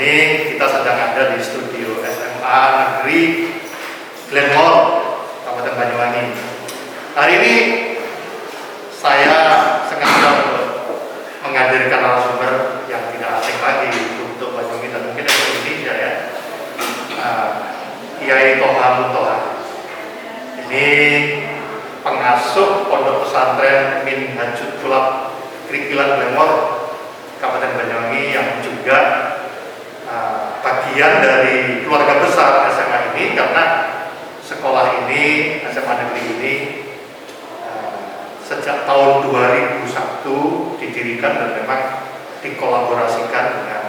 ini kita sedang ada di studio SMA Negeri Glenmore, Kabupaten Banyuwangi. Hari ini saya sengaja menghadirkan narasumber yang tidak asing lagi untuk Banyuwangi dan mungkin untuk Indonesia ya. Kiai Toha Muntoha. Ini pengasuh Pondok Pesantren Minhajul Tulab Krikilan Glenmore, Kabupaten Banyuwangi, yang juga bagian dari keluarga besar SMA ini, karena sekolah ini, SMA negeri ini sejak tahun 2001 didirikan dan memang dikolaborasikan dengan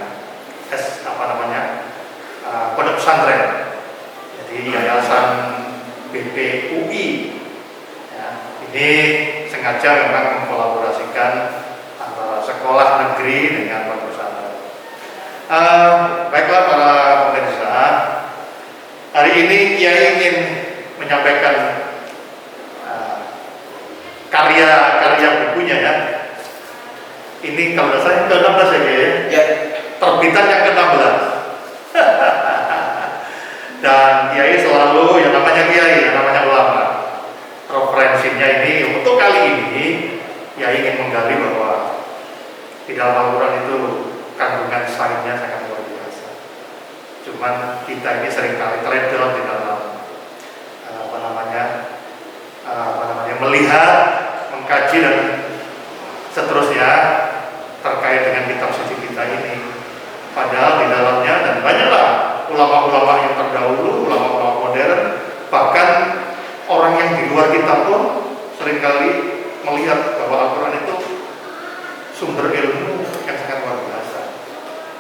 Pondok Pesantren. Jadi Yayasan BPUI ya, ini sengaja memang mengkolaborasikan antara sekolah negeri dengan pondok pesantren. Baiklah para pemirsa, hari ini Kiai ingin menyampaikan karya bukunya ya. Ini kalau saya ke-16 ya, terbitan yang ke-16. Dan Kiai selalu, yang namanya Kiai, yang namanya ulama, referensinya ini untuk kali ini Kiai ingin menggali bahwa di dalam Al-Quran itu kandungan sainsnya sangat luar biasa. Cuman kita ini seringkali teledor di dalam melihat, mengkaji dan seterusnya terkait dengan kitab suci kita ini. Padahal di dalamnya, dan banyaklah ulama-ulama yang terdahulu, ulama-ulama modern, bahkan orang yang di luar kita pun seringkali melihat bahwa Al-Quran itu sumber ilmu yang sangat luar biasa.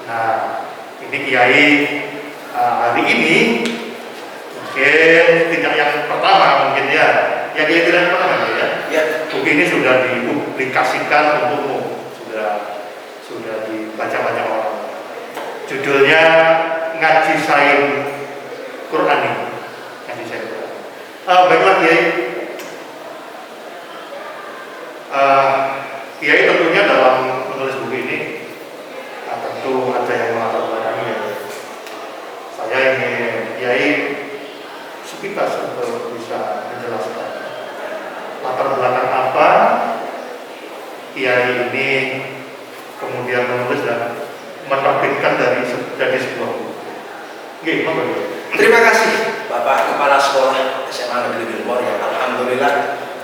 Nah, ini Kiai hari ini mungkin tidak yang pertama mungkin ya. Ya Kiai tidak yang pertama ya. Buku ini sudah dipublikasikan untuk umum, sudah dibaca banyak orang. Judulnya Ngaji Sains Qur'ani. Ngaji Sains Qur'ani. Baiklah Kiai. Kiai tentunya dalam menulis buku ini tentu ada yang melatar belakangnya ya. Saya ingin Kiai sepintas untuk bisa menjelaskan latar belakang apa Kiai ini kemudian menulis dan menerbitkan dari sebuah buku. Gimana? Terima kasih Bapak Kepala Sekolah SMA Negeri Glenmore yang alhamdulillah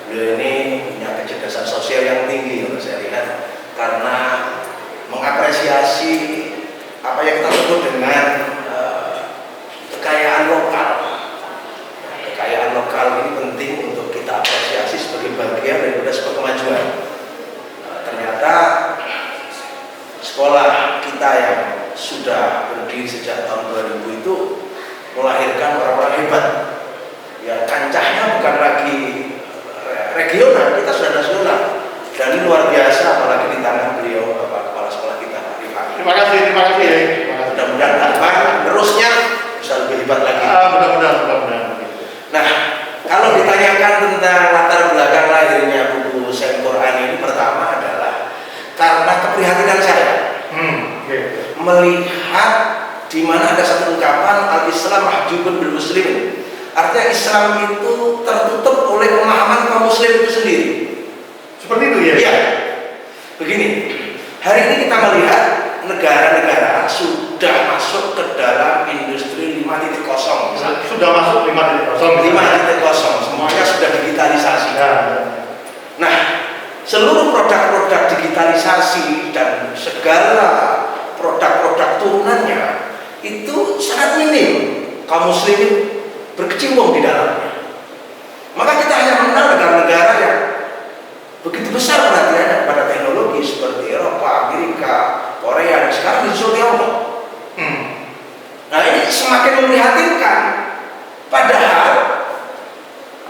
beliau ini punya kecerdasan sosial yang tinggi menurut saya lihat, karena mengapresiasi apa yang kita sebut dengan kekayaan lokal. Kekayaan lokal ini penting untuk kita apresiasi sebagai bagian daripada sebuah kemajuan. Ternyata sekolah kita yang sudah berdiri sejak tahun 2000 itu melahirkan orang-orang hebat. Ya, kancahnya bukan lagi regional, kita sudah nasional. Dan ini luar biasa, apalagi di tangan beliau Bapak Kepala Sekolah kita, Pak Rifai. Terima kasih ya. Mudah-mudahan Bapak terusnya bisa lebih hebat lagi. Mudah-mudahan. Nah, kalau ditanyakan tentang latar belakang lahirnya buku Sains Qur'ani ini, pertama adalah karena keprihatinan saya melihat di mana ada satu ungkapan al-Islam mahjubun bil muslimin. Artinya Islam itu tertutup oleh pemahaman kaum muslim itu sendiri. Seperti itu ya? Iya. Begini, hari ini kita melihat negara-negara sudah masuk ke dalam industri 5.0 misalnya. Sudah masuk 5.0. 5.0, semuanya sudah digitalisasi. Nah, seluruh produk-produk digitalisasi dan segala produk-produk turunannya itu sangat minim kaum muslimin berkecimpung di dalamnya. Maka kita hanya mengenal negara-negara yang begitu besar perhatiannya pada teknologi seperti Eropa, Amerika, Korea, dan sekarang di Tiongkok. Nah, ini semakin memprihatinkan. Padahal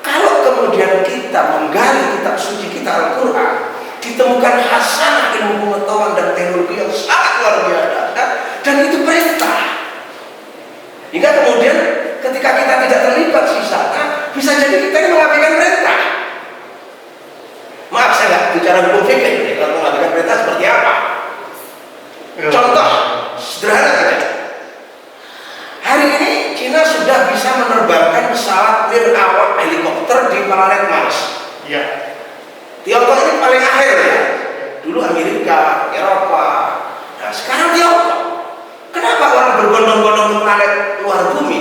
kalau kemudian kita menggali kitab suci kita Al-Quran, ditemukan hasanah ilmu pengetahuan dan teknologi yang sangat luar biasa, dan itu perintah. Hingga kemudian ketika kita tidak terlibat di sana, bisa jadi kita ini mengabaikan perintah. Maaf, saya nggak bicara hukum fikih. Kalau mengabaikan perintah seperti apa? Contoh sederhana saja. sudah bisa menerbangkan pesawat nirkawak helikopter di planet Mars. Iya. Tiongkok ini paling akhir ya. Dulu Amerika, Eropa. Nah sekarang Tiongkok. Kenapa orang berbondong-bondong ke planet luar bumi?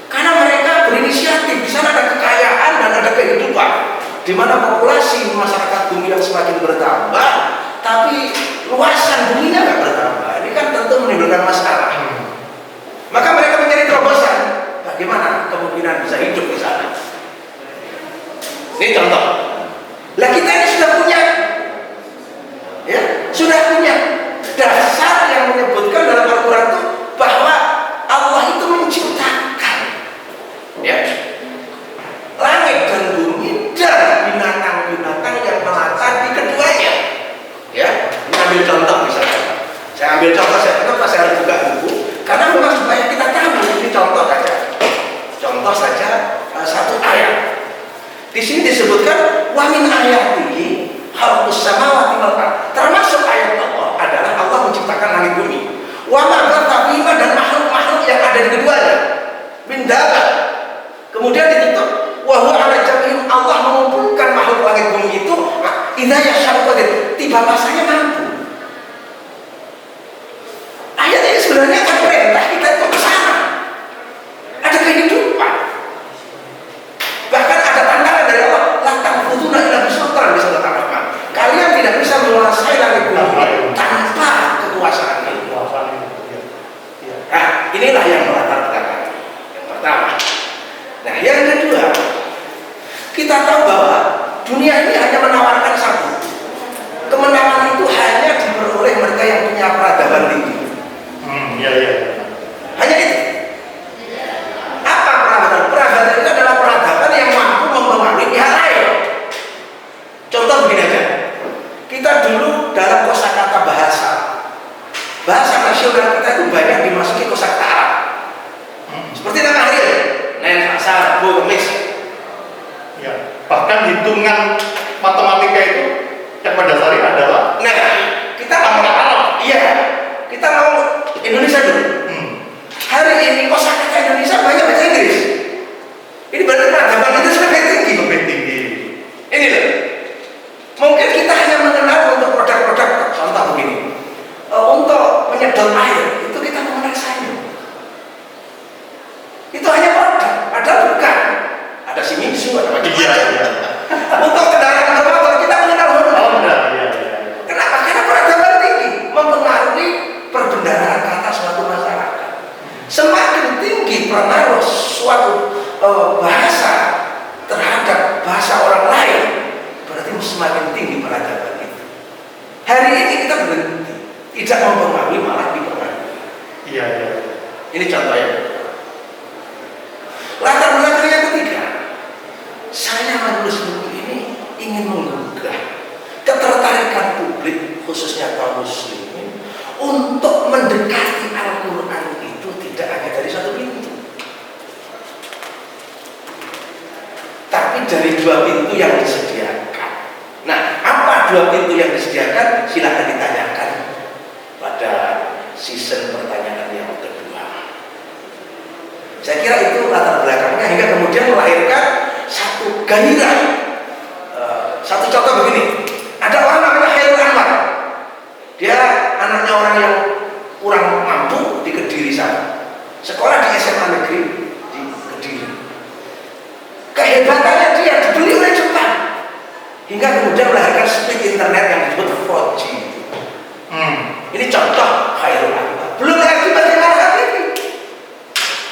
Karena mereka berinisiatif. Di sana ada kekayaan dan ada kehidupan, di mana populasi masyarakat bumi yang semakin bertambah, tapi luasan buminya nggak bertambah. Ini kan tentu menimbulkan masalah. Maka mereka mencari terobosan. Bagaimana kemungkinan bisa hidup di sana? Ini contoh. Lah kita ini sudah punya, ya, sudah punya dasar yang menyebutkan dalam Al-Quran itu bahwa Allah itu menciptakan, ya, langit dan bumi dan binatang-binatang yang melata di keduanya. Ya, ini ambil contoh misalnya. Saya ambil contoh, kenapa saya harus buka buku? Karena memang supaya kita tahu. Ini contoh saja. Contoh saja satu ayat. Di sini disebutkan wa min ayatihi khalqus samawati wal ardh. Termasuk ayat Allah adalah Allah menciptakan langit bumi. Wa ma batha bima dan makhluk-makhluk yang ada di keduanya. Min dabat. Kemudian ditutup wa huwa ala jam'ihim, Allah mengumpulkan makhluk langit bumi itu idza yasha'u qadir. Tiba masanya mampu. Ayat ini sebenarnya akan perintah kita itu ke sana. Ada kehidupan. Bahkan ada tantangan dari Allah, la ta'khuduna illa bisultan, bisa dikatakan. Kalian tidak bisa menguasai langit bumi tanpa kekuasaan ini. Nah, inilah yang melatar belakang. Yang pertama. Nah, yang kedua, kita tahu bahwa dunia ini hanya menawarkan satu. Kemenangan itu hanya diperoleh mereka yang punya peradaban tinggi. Iya, iya. Hanya itu. Apa peradaban? Peradaban itu adalah peradaban yang mampu mempengaruhi pihak lain. Contoh begini aja. Kita dulu dalam kosakata bahasa nasional kita itu banyak dimasuki kosakata Arab. Seperti nama hari ini, Nen, Pasar, Bu, Kemis. Ya. Bahkan hitungan matematika itu yang mendasari adalah kita mau Arab. Iya. Kita mau Indonesia dulu. Hari ini kosakata Indonesia banyak bahasa Inggris. Ini berarti peradaban itu lebih tinggi. lebih tinggi. Ini loh. Mungkin kita hanya mengenal untuk produk-produk, contoh begini. Untuk menyedot air, itu kita mengenal sayur. Itu hanya produk, padahal bukan. Ada Shimizu, ada macam-macam. Iya. Untuk kendaraan bermotor kita mengenal Honda. Iya. Kenapa? Karena peradaban tinggi mempengaruhi perbendaharaan kata suatu masyarakat. Semakin tinggi pengaruh suatu bahasa terhadap bahasa orang lain, berarti semakin tinggi peradaban itu. Hari ini kita berhenti, tidak mempengaruhi, malah dipengaruhi. Iya. Ini contohnya. Latar belakang yang ketiga, saya menulis buku ini ingin menggugah ketertarikan publik, khususnya kaum muslimin, untuk mendekati Al-Quran itu tidak hanya dari satu pintu, tapi dari dua pintu yang disediakan. Nah, apa dua pintu yang disediakan? Silahkan ditanyakan pada season pertanyaan yang kedua. Saya kira itu latar belakangnya hingga kemudian melahirkan satu gairah. Satu contoh begini, ada orang namanya Khairul Anwar. Dia anaknya orang yang kurang mampu di Kediri sana. Sekolah di SMA negeri di Kediri. Kehebatannya dia dibeli oleh Jepang hingga kemudian melahirkan speed internet yang disebut 4G. Ini contoh Khairul Anwar. Belum lagi bagaimana Habibie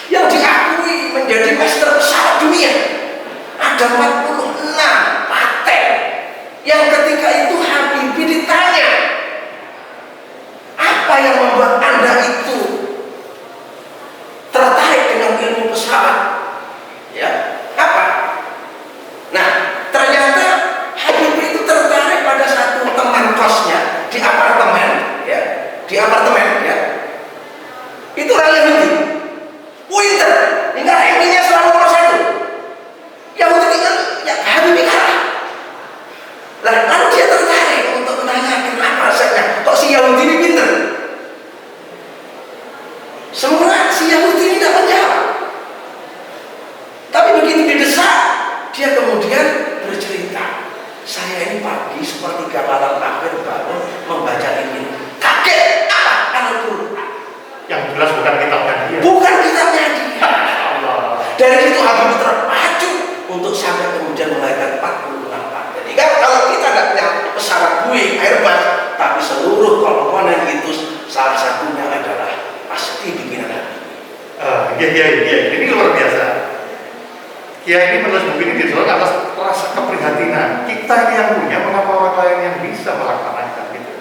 yang diakui menjadi master pesawat dunia. Ada 46 paten yang ketika itu Habibie ditanya, apa yang membuat Anda itu tertarik dengan ilmu pesawat? Ya, apa? Nah, ternyata Habibie itu tertarik pada satu teman kosnya di apartemen, ya, ya. Itu orang Yahudi, pinter, hingga rankingnya selalu nomor 1. Yahudi tinggal, ya Habibie kalah. Lalu dia tertarik Dari situ Habibie terpacu untuk sampai kemudian melahirkan 46 paten. Jadi kan kalau kita tidak punya pesawat Boeing, Airbus, tapi seluruh komponen itu salah satunya adalah pasti bikinan Habibie. Iya, ini luar biasa. Kiai ini menulis buku ini ditulis atas rasa keprihatinan. Kita ini yang punya, mengapa orang lain yang bisa melaksanakan gitu.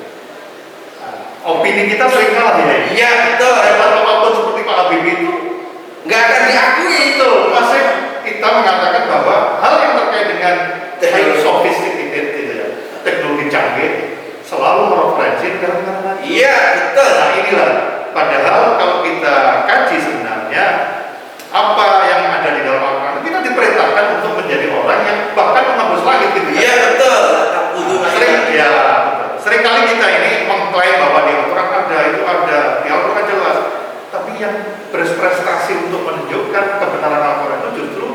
Opini kita sering kalah ya. Iya betul. Hebat apapun seperti Pak Habibie itu nggak akan diakui itu. Masih kita mengatakan bahwa hal yang terkait dengan teknologi sophisticated gitu ya, teknologi canggih selalu mereferensi negara-negara maju. Iya betul. Nah inilah. Padahal kalau kita kaji sebenarnya apa yang ada di dalam Al-Quran, kita diperintahkan untuk menjadi orang yang bahkan menembus langit gitu. Iya betul. Sering kali kita ini mengklaim bahwa di Al-Quran ada, di Al-Quran jelas. Tapi yang berprestasi untuk menunjukkan kebenaran Al-Quran itu justru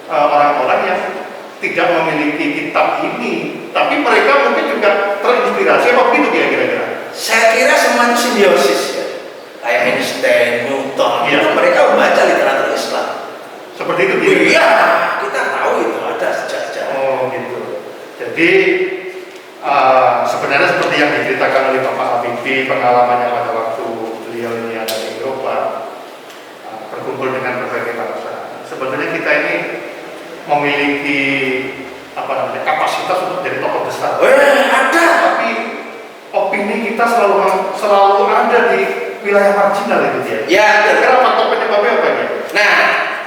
orang-orang yang tidak memiliki kitab ini, tapi mereka mungkin juga terinspirasi apa begitu kira-kira? Saya kira semuanya simbiosis ya. Kayak Einstein, Newton, itu mereka membaca literatur Islam. Seperti itu gitu? Iya, kita tahu itu ada sejak-sejak. Oh gitu. Jadi sebenarnya seperti yang diceritakan oleh Bapak Habibie, pengalamannya pada waktu beliau ini ada di Eropa, berkumpul dengan berbagai bangsa. Sebenarnya kita ini memiliki kapasitas untuk jadi tokoh besar. Ada. Tapi opini kita selalu ada di wilayah marginal itu dia. Ya, kira-kira faktor penyebabnya apa ya? Nah,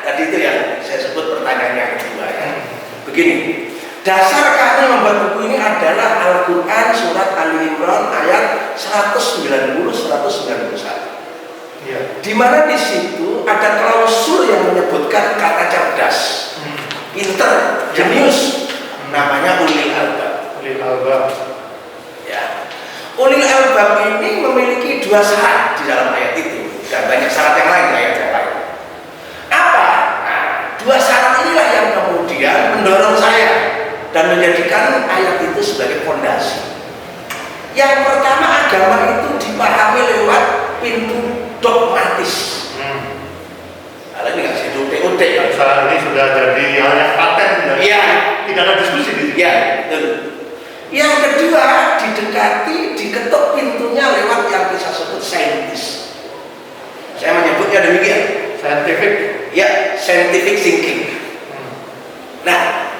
tadi itu ya saya sebut pertanyaan yang kedua ya. Begini, dasar kami membuat buku ini adalah Al-Quran surat Ali Imran ayat 190-191. Ya. Di mana di situ ada klausul yang menyebutkan kata cerdas, pinter, jenius, namanya ulil albab. Ulil albab. Ya. Ulil albab ini memiliki 2 syarat di dalam ayat itu dan banyak syarat yang lain ayat yang lain. Apa? Nah, 2 syarat inilah yang kemudian mendorong saya dan menjadikan ayat itu sebagai fondasi. Yang pertama, agama itu dipahami lewat pintu dogmatis. Kalau ini nggak sih UT. Saat ini sudah jadi hal yang paten. Iya. Tidak ada diskusi di sini. Iya, betul. Yang kedua, diketuk pintunya lewat yang bisa sebut saintis. Saya menyebutnya demikian. Scientific. Ya, scientific thinking. Nah,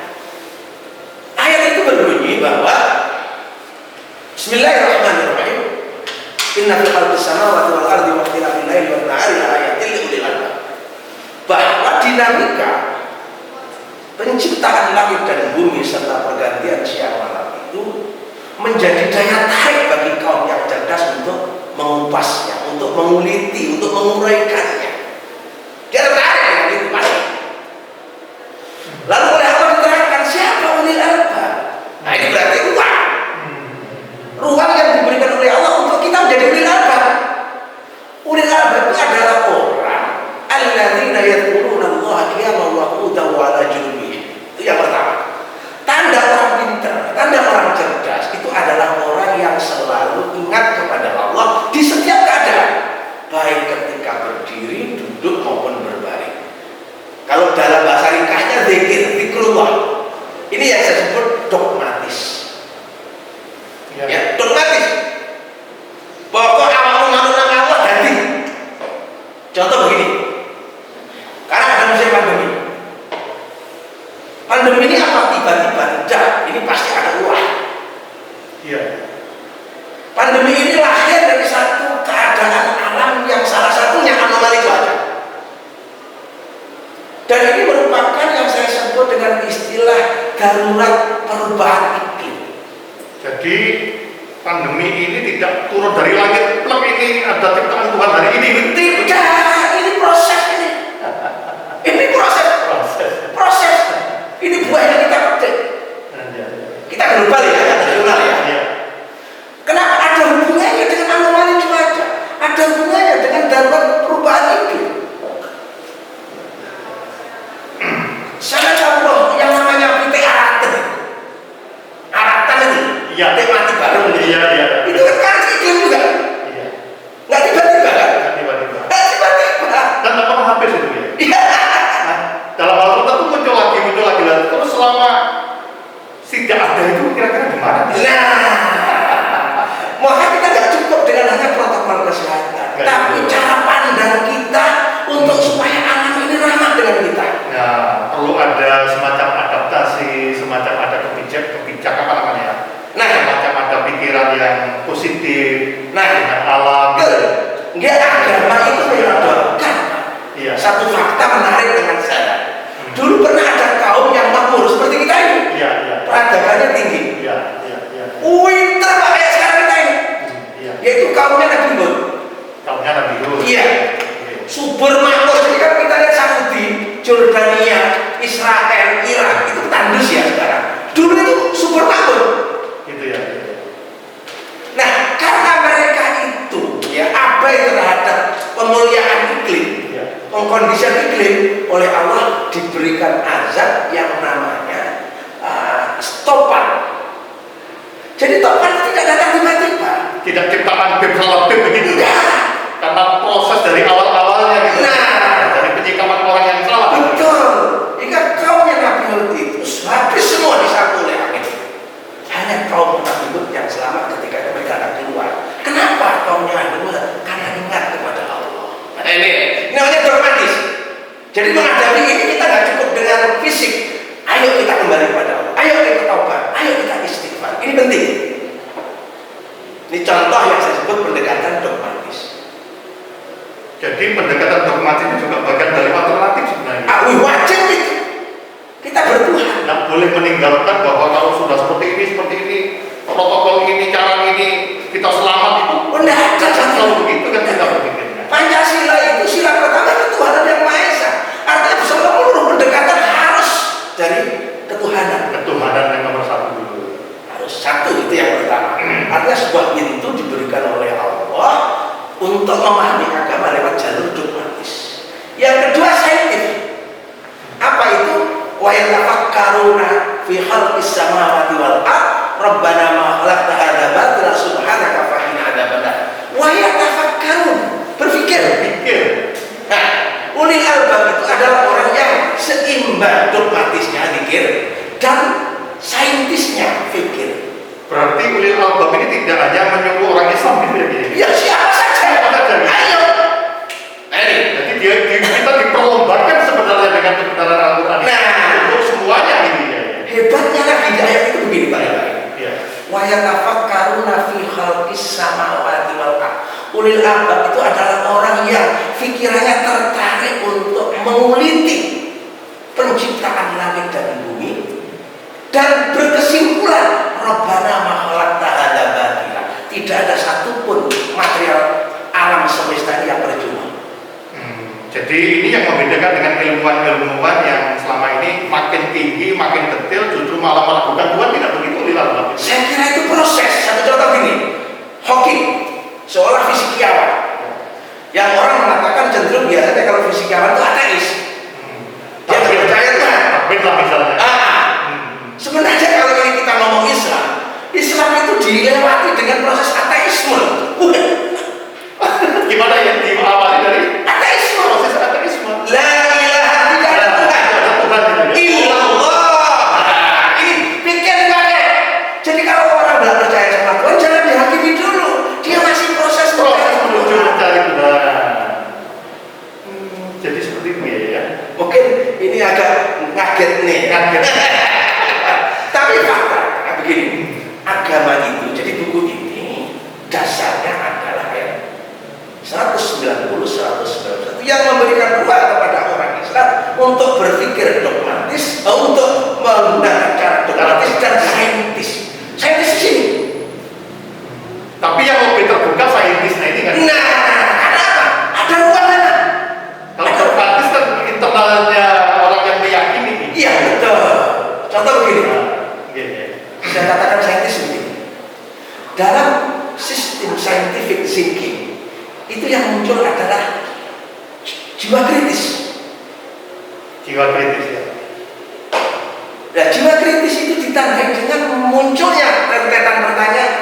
ayat itu berbunyi bahwa Bismillahirrahmanirrahim. Inna fi khalqis samawati wal ardi wa ikhtilafil laili wan nahari laayatin liulil albab. Bahwa dinamika penciptaan langit dan bumi serta pergantian siang malam itu menjadi daya tarik bagi kaum yang cerdas untuk mengupasnya, untuk menguliti, untuk menguraikannya. Dia tertarik dengan itu pasti. Lalu oleh Allah diterangkan siapa ulil albab. Nah ini berarti ruang yang diberikan oleh Allah untuk kita menjadi ulil albab. Ulil albab itu adalah orang alladzina yadhkuruna Allaha qiyaman wa qu'udan wa 'ala junubihim. Itu yang pertama. Tanda orang pintar, tanda orang cerdas itu adalah orang yang selalu ingat kepada Allah di setiap keadaan, baik ketika berdiri, duduk maupun berbaring. Kalau dalam bahasa ringkasnya zikrullah. Ini yang saya sebut dogmatis. Ya, dogmatis. Pokok awal manunang Allah ganti. Contoh begini. Karena ada musim pandemi. Pandemi ini apa tiba-tiba? Tidak, ini pasti ada ulah. Iya. Pandemi ini lahir dari satu keadaan alam yang salah satunya anomali cuaca. Dan ini merupakan yang saya sebut dengan istilah darurat perubahan iklim. Jadi pandemi ini tidak turun dari langit, plek ini ada ciptaan Tuhan hari ini. Tidak, ini proses ini. Ini proses. Ini buah yang kita petik. Kita global ya, nasional ya. Kenapa ada hubungannya dengan anomali cuaca? Ada hubungannya dengan darurat perubahan iklim. Saya tahu yang namanya pitik aratan ini. Iya. Pitik mati bareng. Iya. Itu kan karena iklim juga. Iya. Nggak tiba-tiba kan? Tiba-tiba. Nggak tiba-tiba. Dan apa habis itu ya? Iya. dalam hal tertentu muncul lagi. Terus selama tidak ada itu kira-kira gimana? Nah, maka kita nggak cukup dengan hanya protokol kesehatan, tapi cara pandang kita untuk supaya alam ini ramah dengan kita. Nah, perlu ada semacam adaptasi, semacam ada kebijakan apa namanya? Nah, semacam ada pikiran yang positif dengan nah, alam. Nggak, agama itu menodongkan Iya. satu fakta menarik dengan saya. Dulu pernah ada kaum yang makmur seperti kita ini, Iya. peradabannya tinggi. Iya. Winter Pak, kayak sekarang kita ini, Iya. yaitu kaumnya Nabi Hud. Kaumnya Nabi Hud. Iya. Subur makmur. Jadi kalau kita lihat Saudi, Jordania, Israel, Irak itu tandus ya sekarang. Dulu itu subur makmur. Gitu ya. Nah, karena mereka itu ya abai terhadap pemuliaan iklim, pengkondisian iklim, oleh Allah diberikan azab yang namanya topan. Jadi topan itu tidak datang tiba-tiba. Tidak ciptaan beb salah beb begitu. Nah, Karena proses dari awal-awalnya gitu. Nah. Dari penyikapan orang yang salah. betul. Jika kaumnya Nabi Hud itu habis semua disapu oleh angin. Hanya kaum Nabi Hud yang selamat ketika itu mereka akan keluar. Kenapa kaumnya Nabi Hud? Karena ingat kepada Allah. Nah, ini namanya dogmatis. Jadi menghadapi ini kita nggak cukup dengan fisik. Ayo kita kembali kepada Allah. Ayo kita taubat. Ayo kita istighfar. Ini penting. Ini contoh yang saya sebut pendekatan dogmatis. Jadi pendekatan dogmatis itu juga bagian dari alternatif sebenarnya. Wajib itu. Kita bertuhan. Tidak boleh meninggalkan bahwa kalau sudah seperti ini, protokol ini, cara ini, kita selamat itu. Tidak ada Selalu begitu kan kita berpikirnya. Pancasila itu sila pertama ketuhanan yang Maha Esa. Artinya seluruh pendekatan harus dari ketuhanan. Ketuhanan yang nomor satu dulu. Harus satu, itu yang pertama. Artinya sebuah pintu diberikan oleh Allah untuk memahami agama lewat jalur dogmatis. Yang kedua saintif. Apa itu? Wa yatafakkaruna fi khalqis samawati wal ardh rabbana ma khalaqta hadza batila subhanaka faqina adzabannar. Wa yatafakkarun, berpikir. Nah, ulil albab itu adalah orang yang seimbang dogmatisnya zikir dan saintisnya fikir. Berarti ulil albab ini tidak hanya menyuruh orang Islam gitu ya? Ya siapa saja. Ayo. Jadi kita diperlombakan sebenarnya dengan kebenaran Al-Quran. Nah, untuk semuanya ini ya. Hebatnya lagi di ayat itu begini Pak. Iya. Wa yatafakkaruna fi khalqis samawati wal ardh. Ulil albab itu adalah orang yang pikirannya tertarik untuk menguliti penciptaan langit dan bumi dan berkesimpulan Rabbana ma khalaqta hadza batila. Tidak ada satupun material alam semesta ini yang percuma. Jadi ini yang membedakan dengan ilmuwan-ilmuwan yang selama ini makin tinggi, makin detail, justru malah melakukan Tuhan tidak begitu ulil albab. Saya kira itu proses. Satu contoh gini, Hawking, seorang fisikawan, yang orang mengatakan cenderung biasanya kalau fisikawan itu ateis. Dia tidak percaya Tuhan. Takbirlah misalnya. Sebenarnya kalau ini kita ngomong Islam, Islam itu dilewati dengan proses ateisme. Gimana yang diawali dari Ateisme. proses ateisme? La ilaha, tidak ada Tuhan. Illallah. Ini pikir pakai. Jadi kalau orang belum percaya sama Tuhan, jangan dihakimi dulu. Dia masih proses menuju mencari kebenaran. Jadi seperti itu ya. Mungkin ini agak ngaget nih. Tapi fakta begini, agama itu, jadi buku ini dasarnya adalah ayat 190-191 yang memberikan ruang kepada orang Islam untuk berpikir dogmatis, untuk menggunakan cara dogmatis dan saintis. Saintis di sini. Tapi yang lebih terbuka saintisnya ini kan. Nah, kenapa? Ada ruangan. Kalau dogmatis kan internalnya orang yang meyakini. Iya betul. Contoh begini. Iya. Saya katakan saintis begini. Dalam sistem scientific thinking itu yang muncul adalah jiwa kritis. Jiwa kritis ya. Nah, jiwa kritis itu ditandai dengan munculnya rentetan pertanyaan.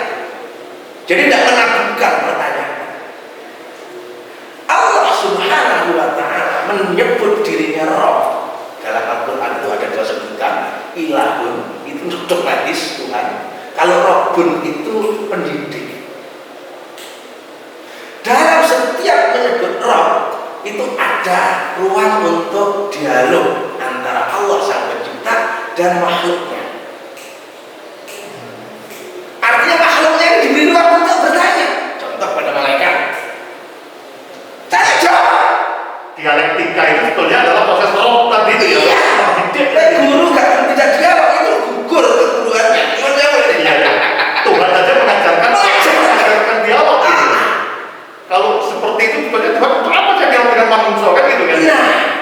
Jadi tidak menakutkan pertanyaan. Allah Subhanahu wa Ta'ala menyebut dirinya Rabb dialog antara Allah Sang Pencipta dan makhluknya. Artinya makhluknya ini diberi ruang untuk bertanya. Contoh pada malaikat. Tanya jawab. Dialektika itu sebetulnya adalah proses roh tadi itu ya. Guru tidak dialog itu gugur keguruannya. Iya. Tuhan saja mengajarkan dialog gitu. Kalau seperti itu sebetulnya Tuhan apa saja dialog dengan manusia kan gitu kan? Iya.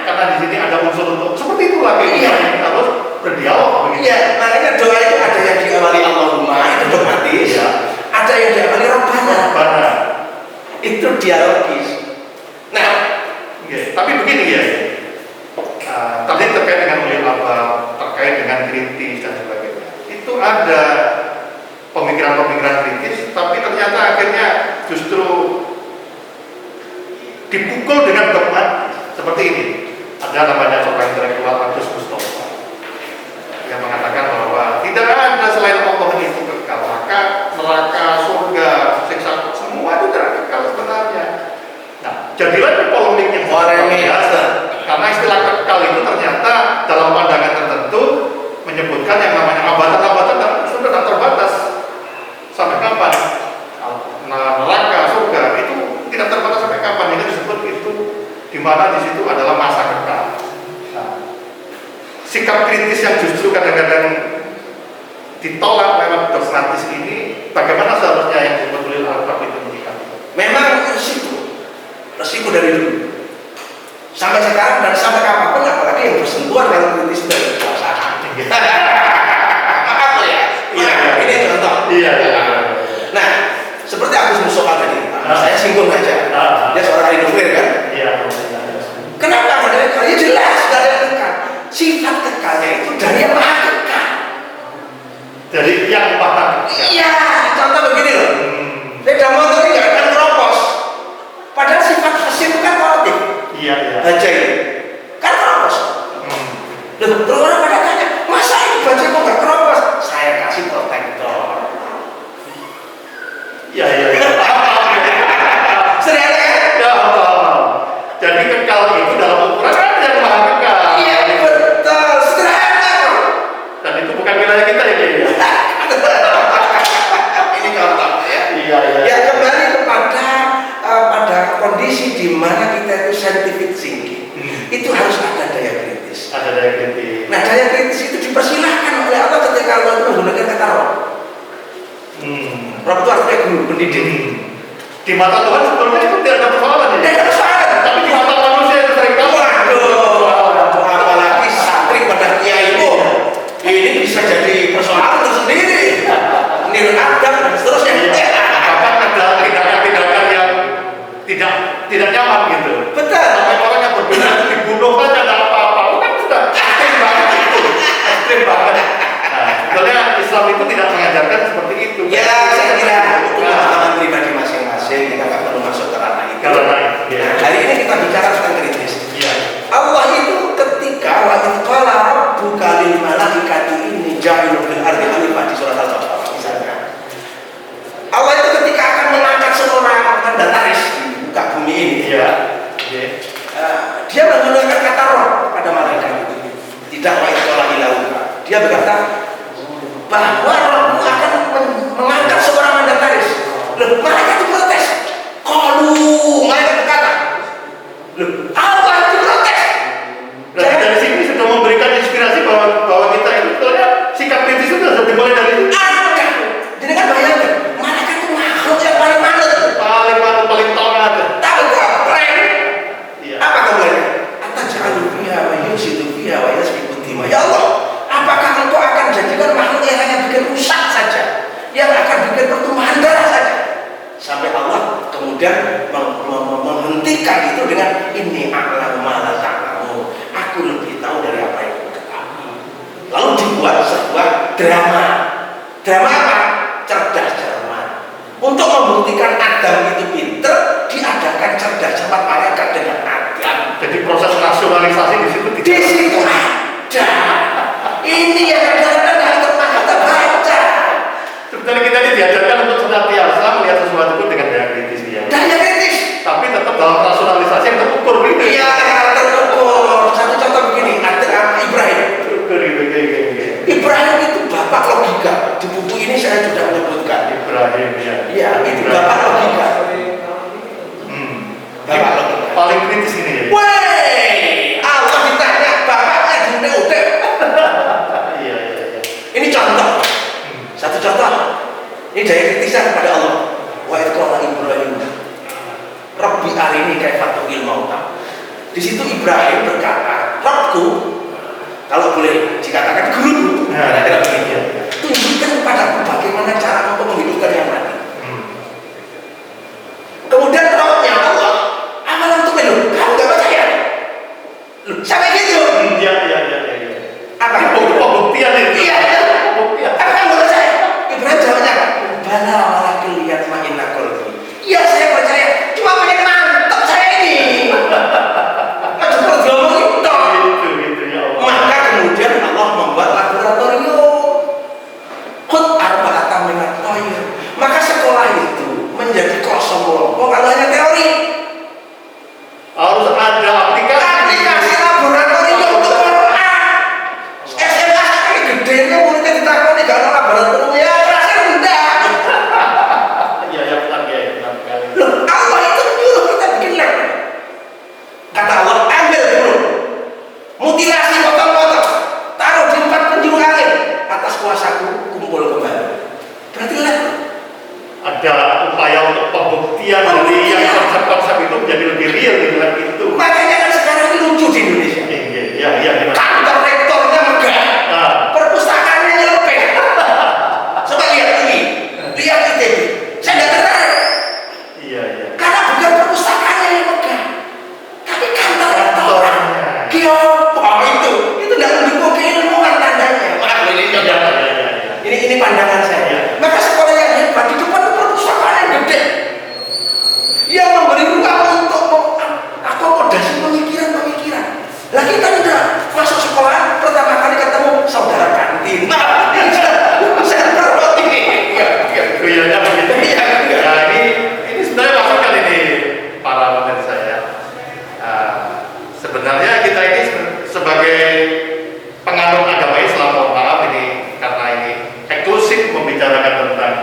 Karena di sini ada unsur untuk seperti itu lagi. Iya. Harus berdialog begitu. Iya, makanya doa itu ada yang diawali Allahumma itu dogmatis. Iya. Ada yang diawali Rabbana. Rabbana. Itu dialogis. Nah, tapi begini ya. Tadi terkait dengan ulil albab, terkait dengan kritis dan sebagainya. Itu ada pemikiran-pemikiran kritis, tapi ternyata akhirnya justru dipukul dengan dogmatis seperti ini. Ada namanya seorang intelektual Agus Mustafa yang mengatakan bahwa tidak ada selain Allah itu kekal, maka neraka, surga, siksa semua itu tidak kekal sebenarnya. Nah, jadilah polemik yang biasa karena istilah kekal itu ternyata dalam pandangan tertentu menyebutkan yang namanya abad-abad sudah tak terbatas. Sampai kapan? Nah, neraka, surga itu tidak terbatas sampai kapan? Ini disebut itu di mana di situ adalah masa kekal. Nah, sikap kritis yang justru kadang-kadang ditolak lewat dogmatis ini, bagaimana seharusnya yang disebut ulil albab itu menyikapi? memang resiko dari dulu sampai sekarang dan sampai kapanpun, apalagi yang bersentuhan dengan kritis dari kekuasaan. Apa ya? Iya. Ini contoh. Iya. Nah, seperti Agus Mustafa tadi, saya singgung aja. Dia seorang ahli nuklir kan? Iya. Kenapa ada kekal? Ya jelas dari yang kekal. Sifat kekalnya itu dari yang maha kekal. Dari yang maha kekal. Iya, contoh begini loh. Sepeda motor ini nggak akan keropos. Padahal sifat mesin itu kan relatif. Iya. Baja ini kan keropos. Loh, terus orang pada tanya, masa ini baja kok nggak keropos? Saya kasih protektor. Iya. Sederhana kan? Ya, jadi kekal itu dalam ukuran ada yang maha kekal. Iya, betul. Sederhana. Dan itu bukan wilayah kita ya. Ini contoh ya. Iya. Ya kembali kepada pada kondisi di mana kita itu scientific thinking. Itu harus ada daya kritis. Ada daya kritis. Nah, daya kritis itu dipersilahkan oleh Allah ketika Allah itu menggunakan kata roh. Roh itu artinya guru, pendidik. Di mata Tuhan sebetulnya itu tidak ada persoalan ya. Tidak ada persoalan. Tapi di mata manusia itu sering tahu. Waduh, apalagi santri pada kiaimu, ini bisa jadi persoalan tersendiri. Nil adab dan seterusnya. Bahkan ada tindakan-tindakan yang tidak nyaman gitu. Betul. Sampai orang yang berbeda itu dibunuh saja tidak apa-apa. Itu kan sudah ekstrim banget itu. Ekstrim banget. Nah, sebetulnya Islam itu tidak mengajarkan seperti itu. Ya, saya kira itu pengalaman pribadi masing-masing. Kita nggak perlu masuk ke ranah itu. Ya. Hari ini kita bicara tentang kritis. Iya. Allah itu ketika wa idqala rabbuka lil malaikati inni ja'ilun fil ardi khalifah di surat Al-Baqarah misalnya. Allah itu ketika akan mengangkat seorang mandataris di muka bumi ini. Iya. Dia menggunakan kata roh pada malaikat itu. Tidak wa idqala ilauka. Dia berkata bahwa rohmu akan mengangkat seorang mandataris. Loh, malaikat itu protes. Qalu, malaikat berkata, loh, Allah itu protes. Berarti dari sini sudah memberikan inspirasi bahwa kita itu sebetulnya sikap kritis itu sudah dimulai dari itu. Ada. Jadi kan bayangkan, malaikat itu makhluk yang paling manut. Paling taat. Tahu gak? Keren. Iya. Apa kabarnya? Ataj'alu fiha wa yusidu fiha wa yasfiku dima. Ya Allah, apakah engkau akan jadikan makhluk yang hanya bikin rusak saja, yang akan bikin pertumbuhan darah saja? Sampai Allah kemudian menghentikan itu dengan ini a'lamu ma la ta'lamun. Aku lebih tahu dari apa yang kau ketahui. Lalu dibuat sebuah drama. Drama apa? Cerdas cermat. Untuk membuktikan Adam itu pinter, diadakan cerdas cermat malaikat dengan Adam. Jadi proses rasionalisasi di situ Di situ ada. Ini yang kadang-kadang nggak pernah kita baca. Sebetulnya kita ini diajarkan untuk senantiasa melihat sesuatu itu dengan daya kritis ya. Daya kritis. Tapi tetap dalam rasionalisasi yang terukur gitu. Iya, terukur. Satu contoh begini, waktu, kalau boleh dikatakan guru, kira-kira begitu. Tunjukkan kepadaku bagaimana cara untuk menghidupkan yang mati. Kemudian rohnya Allah, amalan untuk minum. Kamu nggak percaya? Sampai gitu. Iya. Apa? Pembuktian itu. Iya. Pembuktian. Apa kamu nggak percaya? Ibrahim jawabnya apa? Bala malah kelihatan makin qalbi. Iya saya percaya. Cuma pengen mantap saya ini. Macam kalau ngomong itu. Gitu ya Allah. Maka kemudian Allah membuat laboratorium. Khud arba'ata minat thayyir. Maka sekolah itu menjadi kosong kelompok kalau hanya teori. Harus ada Aplikasi laboratorium untuk Quran. SMA ini gedenya muridnya ditakoni gak ada laboratorium ya rasanya rendah. Iya benar sekali. Loh, Allah itu nyuruh kita bikin lab. Kata Allah, ambil dulu, mutilasi potong-potong, taruh di 4 penjuru angin, atas kuasaku kumpul kembali. Berarti lab. Ada upaya untuk pembuktian dari yang konsep-konsep itu menjadi lebih real di dalam itu. Makanya kan sekarang ini lucu di Indonesia. Iya. Kantor rektornya megah, perpustakaannya nyelpeh. Coba lihat ini, lihat ITB. Saya nggak tertarik. Iya. Karena bukan perpustakaannya yang megah, tapi kantor rektor. Kantornya. Kiopo itu nggak mendukung keilmuan tandanya. Maaf ini contoh. Iya. Ini pandangan saya. Iya. Maka sekolah yang hebat di depan perpustakaan yang gede, yang memberi ruang untuk akomodasi pemikiran. Lah kita udah masuk sekolah pertama kali ketemu saudara kantin. Saya berbuat ini. Iya begitu. Ya ini sebenarnya masukan ini para pemirsa saya. Sebenarnya kita ini sebagai penganut agama Islam, mohon maaf ini karena ini eksklusif membicarakan tentang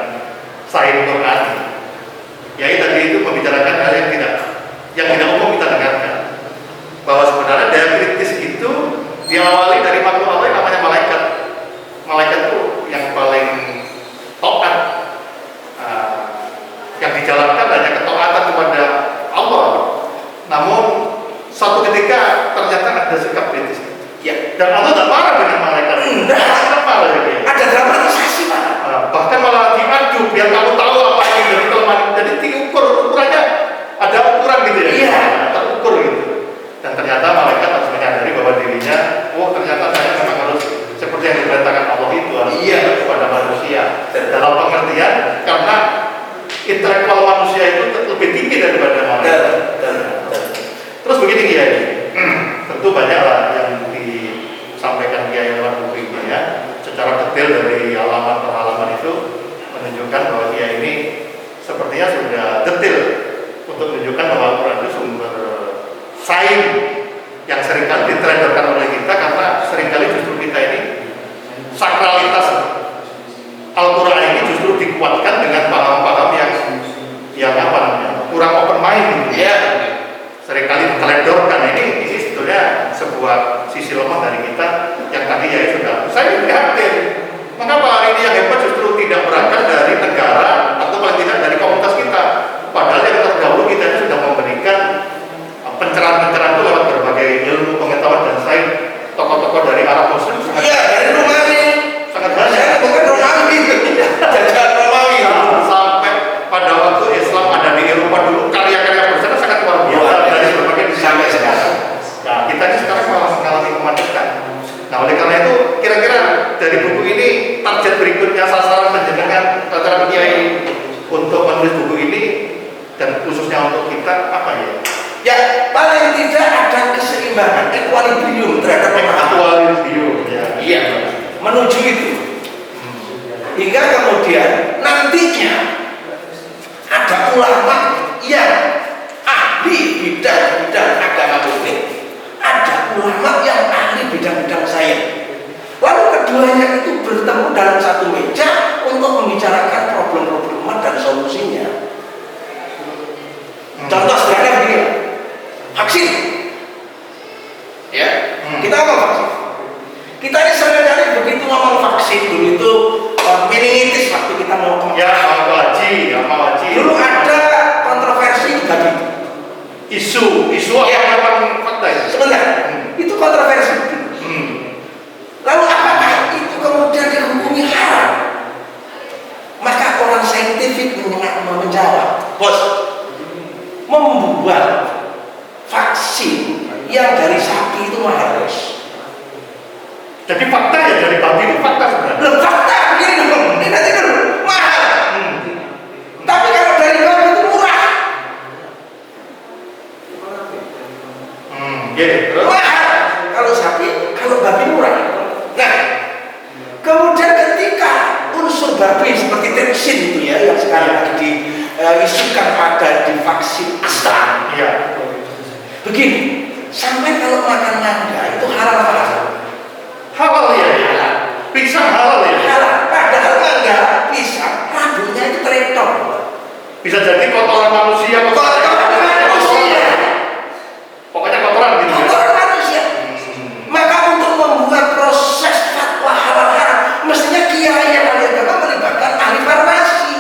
Sahih Quran. Ya tadi itu membicarakan hal yang tidak umum kita dengarkan. Bahwa sebenarnya daya kritis itu diawali dari makhluk Allah yang namanya malaikat. Malaikat itu yang paling taat, yang dijalankan hanya ketaatan kepada Allah. Namun suatu ketika ternyata ada sikap kritis. Ya. Dan Allah tak marah dengan malaikat. Tidak marah dia. Ada dramatisasi Pak. Bahkan malah diadu biar kamu tahu apa yang jadi kelemahan. Jadi ukurannya ada ukuran gitu ya. Iya. Terukur gitu. Dan ternyata malaikat harus menyadari bahwa dirinya, ternyata saya memang harus seperti yang diperintahkan Allah itu harus kepada manusia. Dalam pengertian karena intelektual manusia itu lebih tinggi daripada malaikat. Terus begini Kiai, tentu banyaklah yang disampaikan Kiai lewat buku ini ya, secara detail dari halaman per halaman itu menunjukkan bahwa Kiai ini sepertinya sudah detail untuk menunjukkan bahwa Al-Quran itu sumber sains yang seringkali diteledorkan oleh kita karena seringkali justru kita ini sakralitas Al-Quran ini justru dikuatkan dengan paham-paham yang apa namanya kurang open mind gitu. Ya. Seringkali diteledorkan ini sebetulnya sebuah sisi lemah dari kita yang tadi ya sudah saya prihatin. Mengapa hari ini yang hebat justru tidak berangkat dari negara atau paling tidak dari komunitas kita, padahal yang terdahulu kita ini sudah memberikan pencerahan-pencerahan itu lewat berbagai ilmu pengetahuan dan sains. Tokoh-tokoh dari Arab Muslim Dari Romawi sangat banyak. Bukan Romawi, jajahan Romawi. Sampai pada waktu Islam ada di Eropa dulu karya-karya bersama sangat luar biasa dari berbagai sampai sekarang. Nah kita ini sekarang malah mengalami kemacetan. Nah oleh karena itu kira-kira dari buku ini target berikutnya sasaran menjenengan sasaran Kiai untuk menulis buku ini dan khususnya untuk kita apa ya? Ya paling tidak ada keseimbangan, equilibrium terhadap pemahaman. Equilibrium ya. Iya, menuju itu. Hingga kemudian nantinya ada ulama yang ahli bidang-bidang agama ini, ada ulama yang ahli bidang-bidang sains. Lalu keduanya itu bertemu dalam satu meja untuk membicarakan problem-problem umat dan solusinya. Contoh sederhana begini, vaksin. Ya, kita ngomong vaksin. Kita ini sebenarnya begitu ngomong vaksin dulu itu meningitis waktu kita mau ke haji. Dulu ada kontroversi tadi. Isu apa yang fakta itu? Sebentar, itu kontroversi. fakta sebenarnya. Loh, fakta begini dong. Ini nanti dulu mahal. Tapi kalau dari babi itu murah. Terus? Mahal. Kalau sapi, kalau babi murah. Nah, kemudian ketika unsur babi seperti tripsin itu ya, yang sekarang lagi diisukan ada di vaksin Astra. Iya. Begini, sampai kalau makan mangga itu halal. Halal ya. Pisang halal ya. Halal. Padahal mangga, pisang, rambutnya itu teretok. Bisa jadi kotoran manusia, Kotoran manusia. Pokoknya kotoran gitu ya. Kotoran manusia. Maka untuk membuat proses fatwa halal haram, mestinya kiai yang ahli agama melibatkan ahli farmasi.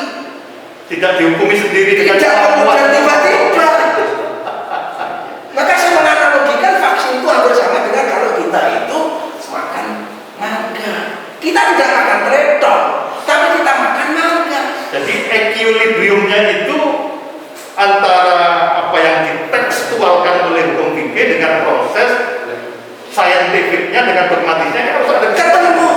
Tidak dihukumi sendiri dengan Tidak cara kemudian kuat. tiba-tiba. Maka saya menganalogikan vaksin itu hampir sama dengan kalau kita itu makan mangga. Kita tidak makan teretok, tapi kita makan mangga. Jadi equilibriumnya itu antara apa yang ditekstualkan oleh hukum fikih dengan proses saintifiknya dengan dogmatisnya ini harus ada Ketemu.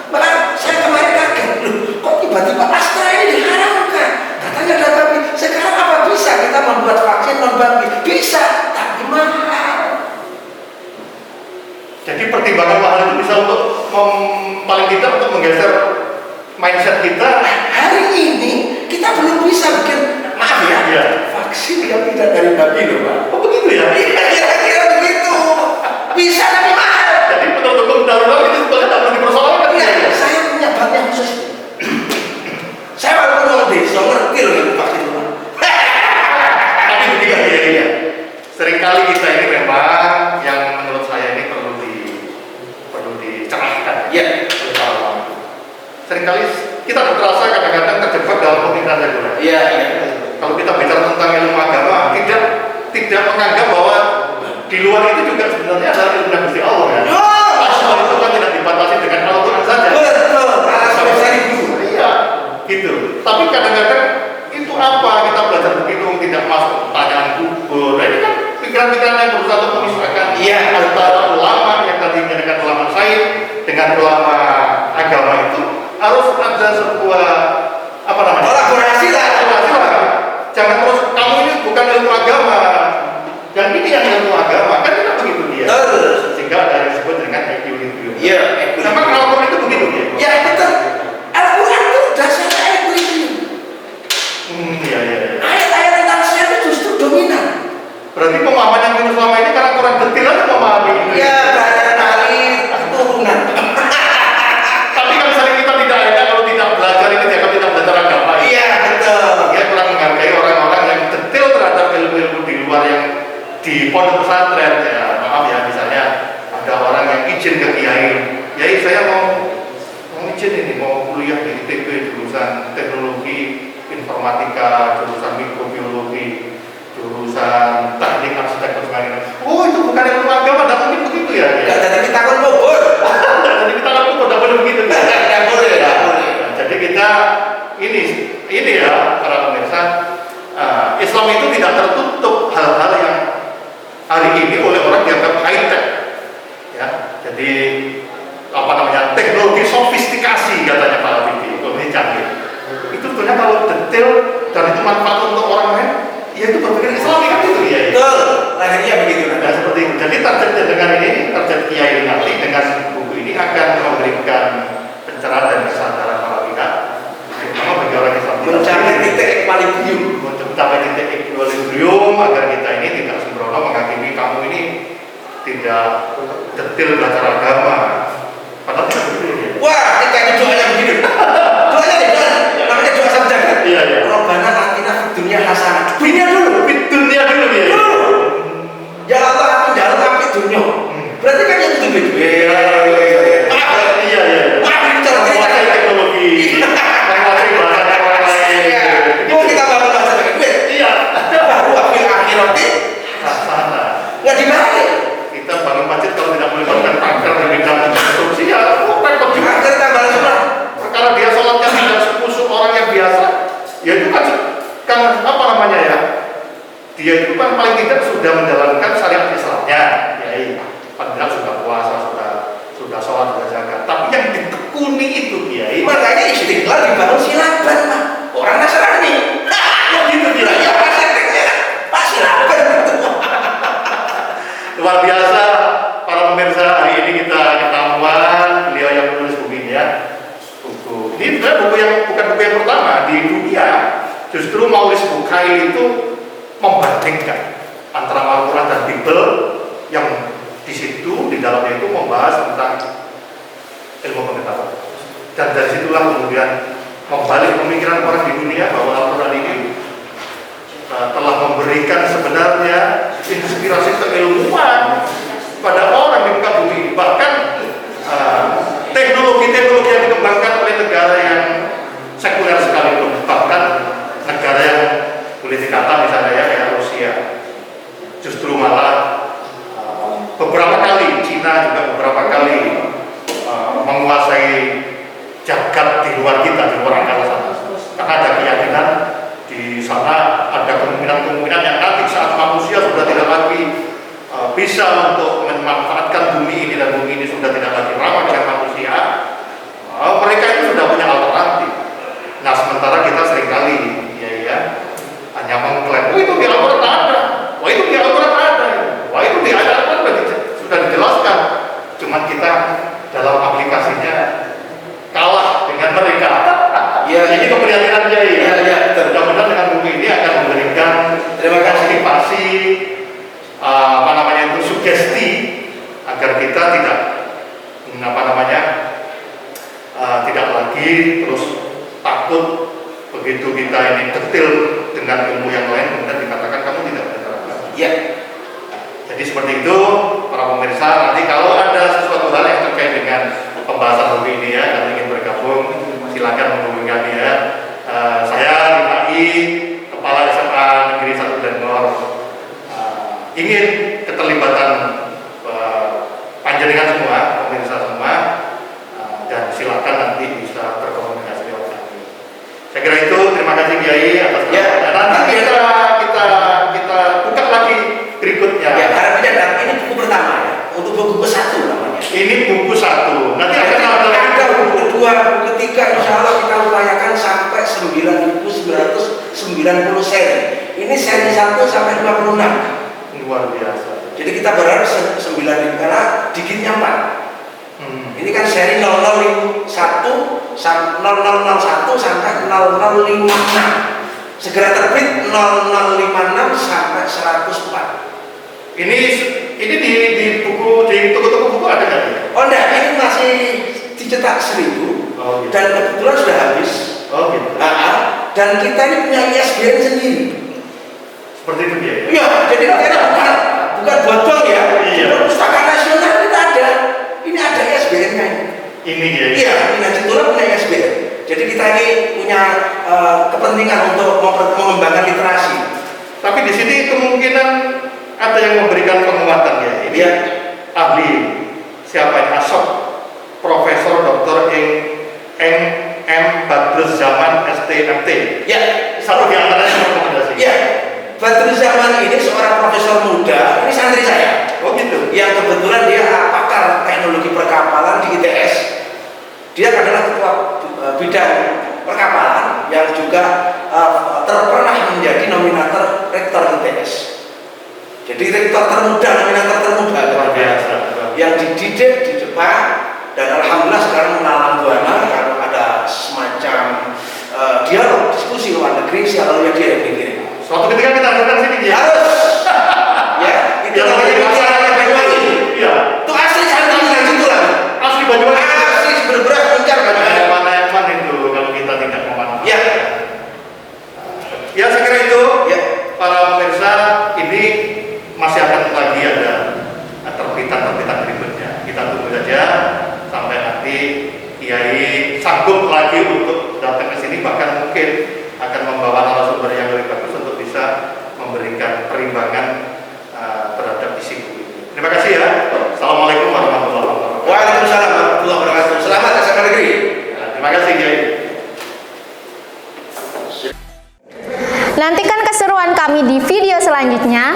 Maka saya kemarin kaget, loh, kok tiba-tiba Astra ini diharamkan? Katanya ada babi. Sekarang apa bisa kita membuat vaksin non babi? Bisa, tapi mahal. Jadi pertimbangan mahal itu bisa untuk paling tidak untuk menggeser mindset kita. Hari ini kita belum bisa bikin, maaf ya, Iya. vaksin yang tidak dari babi loh Pak. Oh begitu ya? Iya, kira-kira begitu. Bisa tapi mahal. Jadi menurut hukum darurat itu sebenarnya tak perlu dipersoalkan. Iya, saya punya bab yang khusus. Saya walaupun orang desa ngerti loh yang vaksin itu Pak. Tapi begini ya. Seringkali kita ini memang yang menurut saya ini perlu dicerahkan. Iya. Seringkali kita terasa kadang-kadang terjebak dalam pemikiran sekuler. Iya. Kalau kita bicara tentang ilmu agama, tidak menganggap bahwa di luar itu juga sebenarnya adalah ilmu yang Gusti Allah ya. Asal itu kan tidak dibatasi dengan Al-Quran saja. Betul. Saya itu. Iya, gitu. Tapi kadang-kadang itu apa kita belajar begitu tidak masuk pertanyaan kubur. Nah, ini kan pikiran-pikiran yang berusaha untuk memisahkan Iya. antara ulama yang tadinya dengan ulama sains dengan ulama agama itu harus ada sebuah apa namanya? Kolaborasi lah. Jangan terus kamu ini bukan ilmu agama, yang ini yang ilmu agama kan tidak begitu dia. Betul. Sehingga ada yang disebut dengan equilibrium. Iya. Memang Al-Quran itu begitu ya? Ya betul. Al-Quran itu dasarnya equilibrium. Iya. Ayat-ayat tentang sehat itu justru dominan. Berarti pemahaman yang minus selama ini karena kurang detail aja memahami itu. Ya barangkali turunan. Tapi kalau misalnya kita tidak ada, kalau tidak belajar ini dianggap tidak belajar agama. Iya betul. Dia kurang menghargai orang-orang yang detail terhadap ilmu-ilmu di luar yang di pondok pesantren ya. Maaf ya, misalnya ada orang yang izin ke kiai, kiai saya mau izin ini mau kuliah di ITB jurusan teknologi informatika, jurusan mikrobiologi, jurusan teknik arsitektur sebagainya. Oh itu bukan ilmu agama, tidak mungkin begitu ya? Enggak jadi kita kan kubur. Jadi kita lakukan tidak boleh begitu. Tidak boleh. Nah, jadi kita ini ya para pemirsa, Islam itu tidak tertutup hal-hal yang hari ini oleh orang dianggap high tech. Ya, jadi apa namanya teknologi sofistikasi katanya Pak Habibie, ini canggih. Itu sebenarnya kalau detail dan itu manfaat untuk orang lain, ya itu berpikir Islam kan itu ya. Betul. Lahirnya begitu. Nah, seperti itu. Jadi targetnya dengan ini, target kiai nanti dengan buku ini akan memberikan pencerahan dan kesadaran para pihak, terutama bagi orang Islam. Mencapai titik equilibrium. Mencapai titik equilibrium agar kita ini tidak sembrono menghakimi kamu ini tidak detail belajar agama. Padahal tidak begitu ya. Wah, ini kayak doanya begini. Doanya nih, namanya doa sabda. Iya. Robbana atina fid dunya hasanah. Dunia dulu. Dunia dulu ya. Ya Allah, aku dalam api dunia. Berarti kan yang itu beda. Iya. Maaf, ini cara Menguasai teknologi, menguasai bahasa orang lain. Mau kita bangun bahasa pakai duit? Iya. Baru wakil akhirati Sana. nggak dibalik. Kita bangun masjid kalau tidak boleh bangun pagar di bidang konstruksi ya repot juga. Akhir tambah semua. Perkara dia sholatnya tidak sekusuk orang yang biasa, ya itu kan apa namanya ya? Dia itu kan paling tidak sudah menjalankan syariat Islamnya, ya. Padahal sudah puasa, sudah Istiqlal dibangun Silaban, Pak. Orang Nasrani. Oh gitu dia. Ya, arsiteknya Pak Silaban. Luar biasa para pemirsa, hari ini kita ketahuan beliau yang menulis buku ini ya. Buku ini sebenarnya buku yang bukan buku yang pertama di dunia. Justru Maurice Bucaille itu membandingkan antara Al-Quran dan Bible yang di situ di dalamnya itu membahas tentang ilmu pengetahuan. Dan dari situlah kemudian membalik pemikiran orang di dunia bahwa Al-Quran ini telah memberikan sebenarnya inspirasi keilmuan pada orang di muka bumi. Bahkan teknologi-teknologi yang dikembangkan oleh negara yang sekuler sekalipun, bahkan negara yang boleh dikata misalnya ya kayak Rusia, justru malah beberapa kali Cina juga beberapa kali menguasai jagat di luar kita, di luar akal sana. Karena ada keyakinan di sana ada kemungkinan-kemungkinan yang nanti saat manusia sudah tidak lagi bisa untuk memanfaatkan bumi ini dan bumi ini sudah tidak lagi ramah dengan manusia, mereka itu sudah punya alternatif. Nah sementara kita seringkali hanya mengklaim, oh itu di Al-Quran ada, wah itu di Al-Quran ada, wah itu di Al-Quran sudah dijelaskan. Cuman kita dalam aplikasinya kalah dengan mereka. Ya, ini keprihatinan Kiai. Ya, mudah-mudahan dengan buku ini akan memberikan motivasi, sugesti agar kita tidak lagi terus takut begitu kita ini detail dengan ilmu yang lain kemudian dikatakan kamu tidak bergerak lagi. Ya. Jadi seperti itu para pemirsa, nanti kalau ada sesuatu hal yang terkait dengan pembahasan buku ini ya dan ingin bergabung silakan menghubungi kami ya. Saya DKI Kepala SMA Negeri 1 Denpasar ingin keterlibatan panjenengan semua, pemirsa semua, dan silakan nanti bisa berkomunikasi lewat kami. Saya kira itu, terima kasih Kiai atas ya. Nanti kita buka lagi berikutnya. Ya, harapannya ini buku pertama ya, untuk buku ke-1 namanya. Ini buku 1. Nanti akan ada buku kedua, buku ketiga, insya Allah kita upayakan sampai 9.990 seri. Ini seri 1 sampai 26. Luar biasa. Jadi kita berharap 9.000 karena digitnya 4. Ini kan seri 001 sampai 0056. Segera terbit 0056 sampai 104. Ini di buku di toko-toko buku ada nggak? Oh enggak, ini masih dicetak 1000. Oh, gitu. Dan kebetulan sudah habis. Oh gitu. Dan kita ini punya ISBN sendiri. Seperti itu dia. Iya, jadi kita bukan buat bank ya. Iya. Perpustakaan nasional kita ada. Ini ada ISBN-nya. Ini dia. Iya, Haji Tulang punya ISBN. Jadi kita ini punya kepentingan untuk mengembangkan literasi. Tapi di sini kemungkinan ada yang memberikan penguatan ya. Ini ya. Ahli siapa ini? Asok Profesor Dr. M. Badruzzaman STMT. Ya. Satu di antaranya rekomendasi. Ya. Badruzzaman ini seorang profesor muda. Ini santri saya. Oh gitu. Yang kebetulan dia pakar teknologi perkapalan di ITS. Dia adalah ketua bidang perkapalan yang juga pernah menjadi nominator rektor ITS. Jadi rektor termuda, nominator termuda Luar biasa. yang dididik di Jepang dan alhamdulillah sekarang menalang buana karena ada semacam dialog diskusi luar negeri selalu dia yang bikin. Suatu ketika kita datang sini dia. Harus. Ya, itu namanya masyarakat Banyuwangi. Iya. Itu asli santri Haji Tulang. Asli Banyuwangi. Asli berberas puncak Banyuwangi. Mana itu kalau kita tidak memanfaatkan. Ya. Ya saya kira itu. Ya. Para pemirsa, ini masih akan lagi ada terbitan berikutnya. Kita tunggu saja sampai nanti Kiai sanggup lagi untuk datang ke sini, bahkan mungkin akan membawa narasumber yang lebih bagus untuk bisa memberikan perimbangan terhadap isi buku ini. Terima kasih ya. Assalamualaikum warahmatullahi wabarakatuh. Waalaikumsalam warahmatullahi wabarakatuh. Selamat SMA Negeri. Terima kasih Kiai. Nantikan keseruan kami di video selanjutnya.